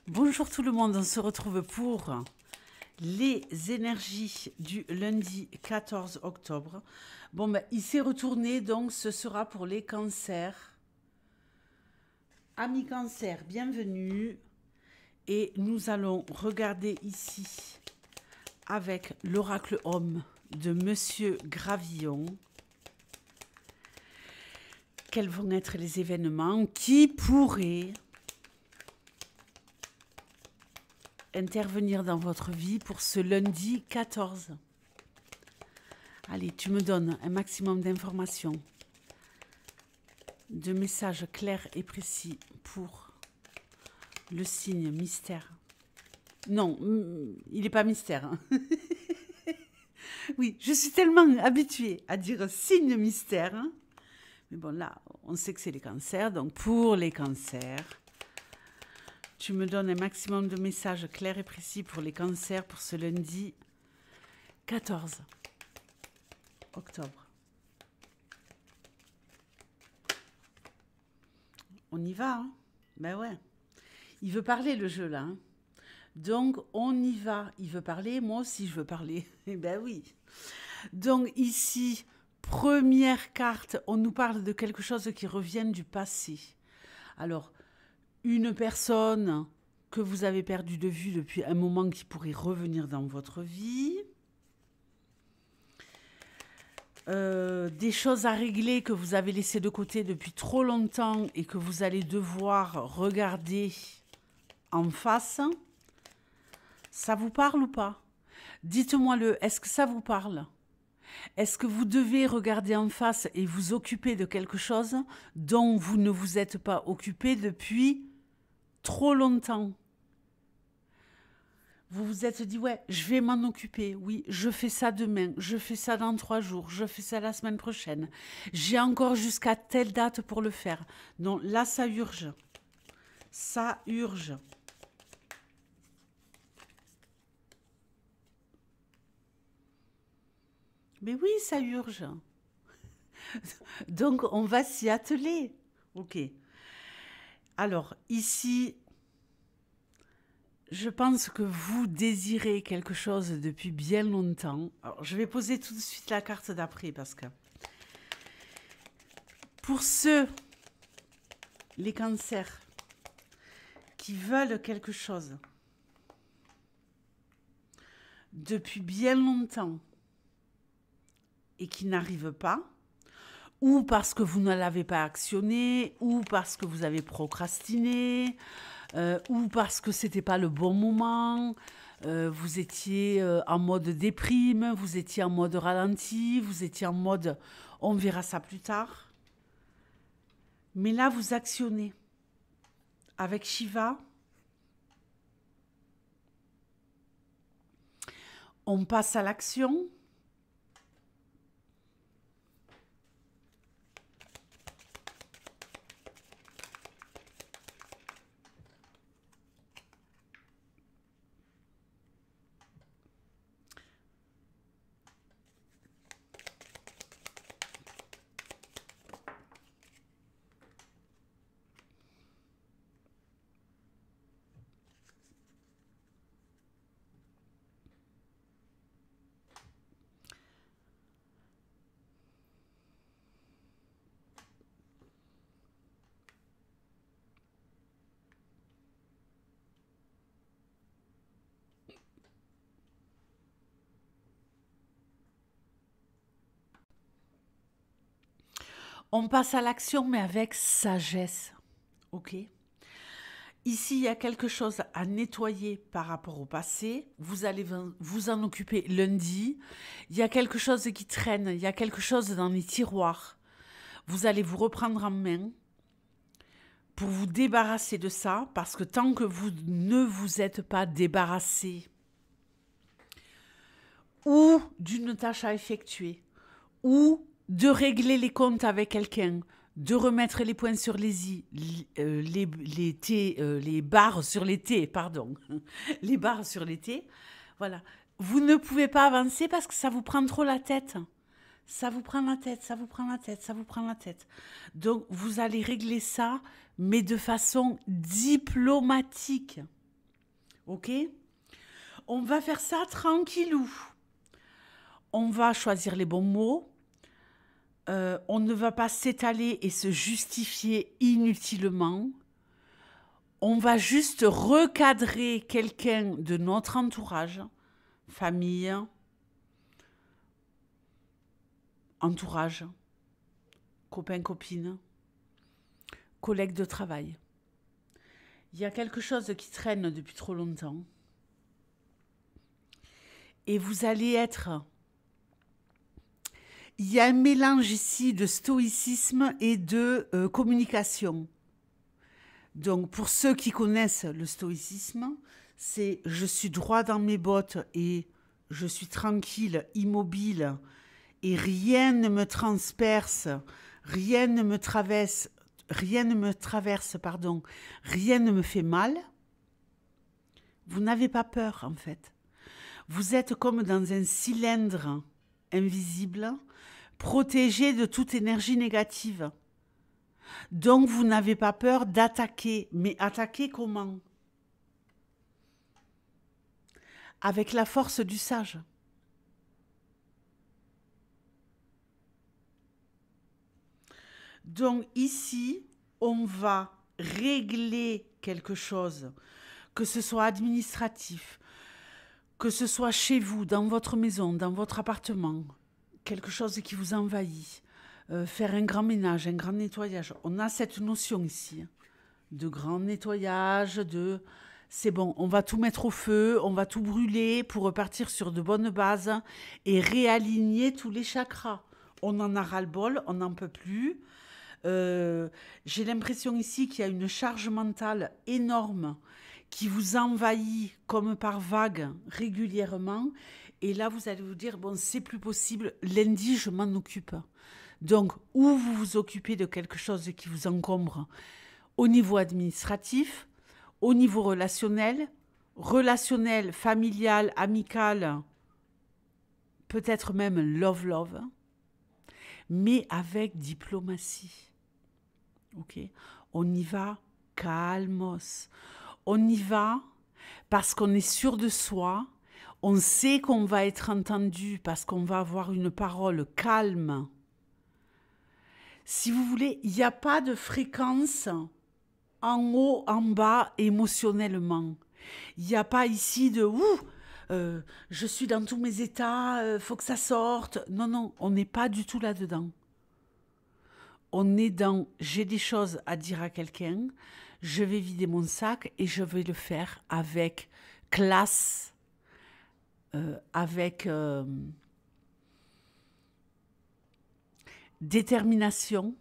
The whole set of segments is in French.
Bonjour tout le monde, on se retrouve pour les énergies du lundi 14 octobre. Bon, ben, il s'est retourné, donc ce sera pour les cancers. Amis cancers, bienvenue. Et nous allons regarder ici avec l'oracle homme de Monsieur Gravillon. Quels vont être les événements qui pourraient intervenir dans votre vie pour ce lundi 14. Allez, tu me donnes un maximum d'informations, de messages clairs et précis pour le signe mystère. Non, il n'est pas mystère. Hein. Oui, je suis tellement habituée à dire signe mystère. Hein. Mais bon, là, on sait que c'est les cancers. Donc, pour les cancers, tu me donnes un maximum de messages clairs et précis pour les cancers pour ce lundi 14 octobre. On y va, hein? Ben ouais. Il veut parler le jeu là. Hein. Donc on y va. Il veut parler, moi aussi je veux parler. Eh ben oui. Donc ici, première carte, on nous parle de quelque chose qui revient du passé. Alors, une personne que vous avez perdue de vue depuis un moment qui pourrait revenir dans votre vie. Des choses à régler que vous avez laissées de côté depuis trop longtemps et que vous allez devoir regarder en face. Ça vous parle ou pas? Dites-moi-le, est-ce que ça vous parle? Est-ce que vous devez regarder en face et vous occuper de quelque chose dont vous ne vous êtes pas occupé depuis trop longtemps? Vous vous êtes dit, ouais, je vais m'en occuper. Oui, je fais ça demain, je fais ça dans 3 jours, je fais ça la semaine prochaine. J'ai encore jusqu'à telle date pour le faire. Non, là, ça urge. Ça urge. Mais oui, ça urge. Donc, on va s'y atteler. Ok. Alors, ici, je pense que vous désirez quelque chose depuis bien longtemps. Alors, je vais poser tout de suite la carte d'après parce que pour ceux, les cancers, qui veulent quelque chose depuis bien longtemps et qui n'arrivent pas, ou parce que vous ne l'avez pas actionné, ou parce que vous avez procrastiné, ou parce que c'était pas le bon moment, vous étiez en mode déprime, vous étiez en mode ralenti, vous étiez en mode on verra ça plus tard. Mais là, vous actionnez. Avec Shiva, on passe à l'action. On passe à l'action, mais avec sagesse. Ok? Ici, il y a quelque chose à nettoyer par rapport au passé. Vous allez vous en occuper lundi. Il y a quelque chose qui traîne. Il y a quelque chose dans les tiroirs. Vous allez vous reprendre en main pour vous débarrasser de ça. Parce que tant que vous ne vous êtes pas débarrassé ou d'une tâche à effectuer ou de régler les comptes avec quelqu'un, de remettre les points sur les i, les barres sur les t, pardon, les barres sur les t, voilà. Vous ne pouvez pas avancer parce que ça vous prend trop la tête. Ça vous prend la tête, ça vous prend la tête, ça vous prend la tête. Donc, vous allez régler ça, mais de façon diplomatique. Ok? On va faire ça tranquillou. On va choisir les bons mots. On ne va pas s'étaler et se justifier inutilement. On va juste recadrer quelqu'un de notre entourage, famille, entourage, copains, copines, collègues de travail. Il y a quelque chose qui traîne depuis trop longtemps. Et vous allez être... Il y a un mélange ici de stoïcisme et de communication. Donc, pour ceux qui connaissent le stoïcisme, c'est je suis droit dans mes bottes et je suis tranquille, immobile, et rien ne me transperce, rien ne me traverse, rien ne me fait mal. Vous n'avez pas peur, en fait. Vous êtes comme dans un cylindre invisible, protégé de toute énergie négative. Donc, vous n'avez pas peur d'attaquer. Mais attaquer comment? Avec la force du sage. Donc, ici, on va régler quelque chose, que ce soit administratif, que ce soit chez vous, dans votre maison, dans votre appartement, quelque chose qui vous envahit, faire un grand ménage, un grand nettoyage. On a cette notion ici de grand nettoyage, de c'est bon, on va tout mettre au feu, on va tout brûler pour repartir sur de bonnes bases et réaligner tous les chakras. On en a ras-le-bol, on n'en peut plus. J'ai l'impression ici qu'il y a une charge mentale énorme qui vous envahit comme par vagues régulièrement. Et là, vous allez vous dire, bon, c'est plus possible, lundi, je m'en occupe. Donc, ou vous vous occupez de quelque chose qui vous encombre au niveau administratif, au niveau relationnel, familial, amical, peut-être même love, mais avec diplomatie. Ok, on y va calmos. On y va parce qu'on est sûr de soi. On sait qu'on va être entendu parce qu'on va avoir une parole calme. Si vous voulez, il n'y a pas de fréquence en haut, en bas, émotionnellement. Il n'y a pas ici de je suis dans tous mes états, faut que ça sorte. Non, non, on n'est pas du tout là-dedans. On est dans j'ai des choses à dire à quelqu'un, je vais vider mon sac et je vais le faire avec classe, avec détermination.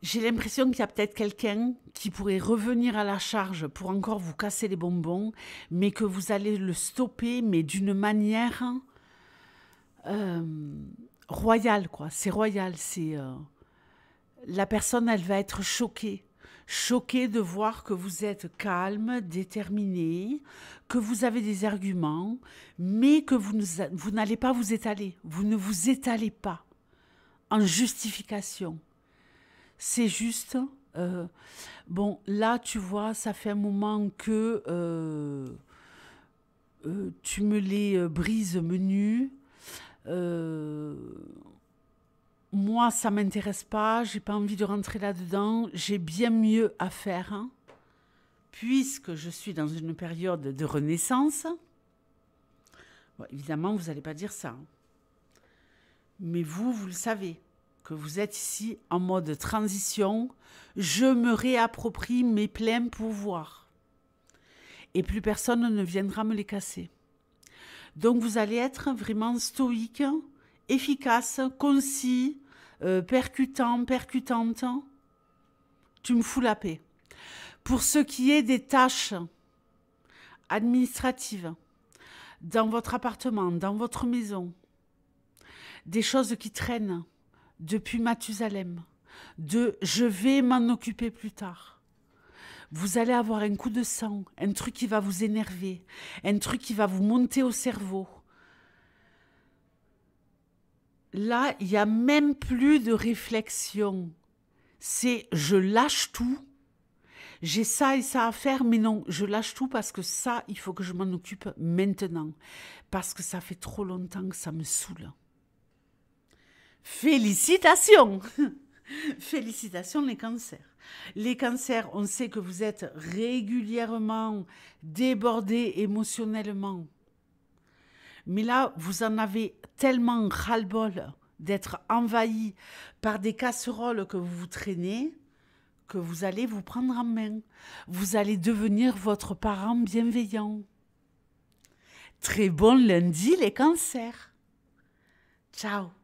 J'ai l'impression qu'il y a peut-être quelqu'un qui pourrait revenir à la charge pour encore vous casser les bonbons, mais que vous allez le stopper, mais d'une manière royale, quoi. C'est royal, c'est... la personne, elle va être choquée. Choquée de voir que vous êtes calme, déterminé, que vous avez des arguments, mais que vous n'allez pas vous étaler. Vous ne vous étalez pas en justification. C'est juste... bon, là, tu vois, ça fait un moment que tu me les brises menus. Moi, ça ne m'intéresse pas, j'ai pas envie de rentrer là-dedans, j'ai bien mieux à faire, hein, puisque je suis dans une période de renaissance. Bon, évidemment, vous n'allez pas dire ça. Hein. Mais vous le savez, que vous êtes ici en mode transition. Je me réapproprie mes pleins pouvoirs. Et plus personne ne viendra me les casser. Donc, vous allez être vraiment stoïque, efficace, concis, percutante. Tu me fous la paix. Pour ce qui est des tâches administratives, dans votre appartement, dans votre maison, des choses qui traînent depuis Mathusalem, de je vais m'en occuper plus tard. Vous allez avoir un coup de sang, un truc qui va vous énerver, un truc qui va vous monter au cerveau. Là, il n'y a même plus de réflexion. C'est je lâche tout, J'ai ça et ça à faire, mais non, je lâche tout parce que ça, il faut que je m'en occupe maintenant. Parce que ça fait trop longtemps que ça me saoule. Félicitations! Félicitations les cancers. Les cancers, on sait que vous êtes régulièrement débordés émotionnellement. Mais là, vous en avez tellement ras-le-bol d'être envahi par des casseroles que vous vous traînez que vous allez vous prendre en main. Vous allez devenir votre parent bienveillant. Très bon lundi les cancers. Ciao.